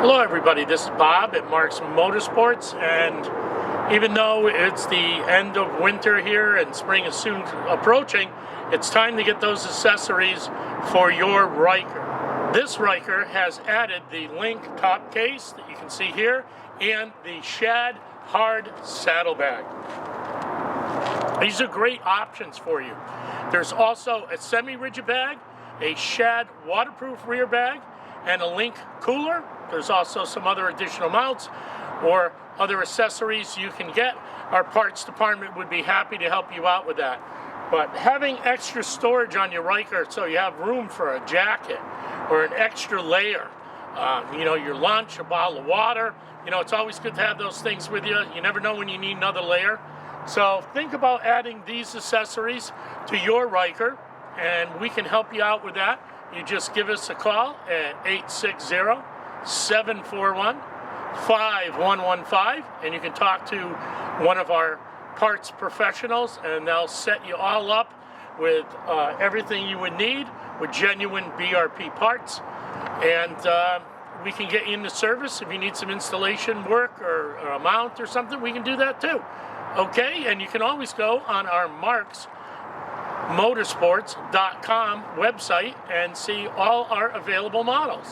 Hello everybody, this is Bob at Mark's Motorsports, and even though it's the end of winter here and spring is soon approaching, it's time to get those accessories for your Ryker. This Ryker has added the Link top case that you can see here and the Shad hard saddlebag. These are great options for you. There's also a semi-rigid bag, a Shad waterproof rear bag, and a Link cooler. There's also some other additional mounts or other accessories you can get. Our parts department would be happy to help you out with that. But having extra storage on your Ryker so you have room for a jacket or an extra layer, your lunch, a bottle of water, it's always good to have those things with you. You never know when you need another layer. So think about adding these accessories to your Ryker, and we can help you out with that. You just give us a call at 860-741-5115, and you can talk to one of our parts professionals, and they'll set you all up with everything you would need with genuine BRP parts. And we can get you into service. If you need some installation work or a mount or something, we can do that too. Okay, and you can always go on our Mark's Motorsports.com website and see all our available models.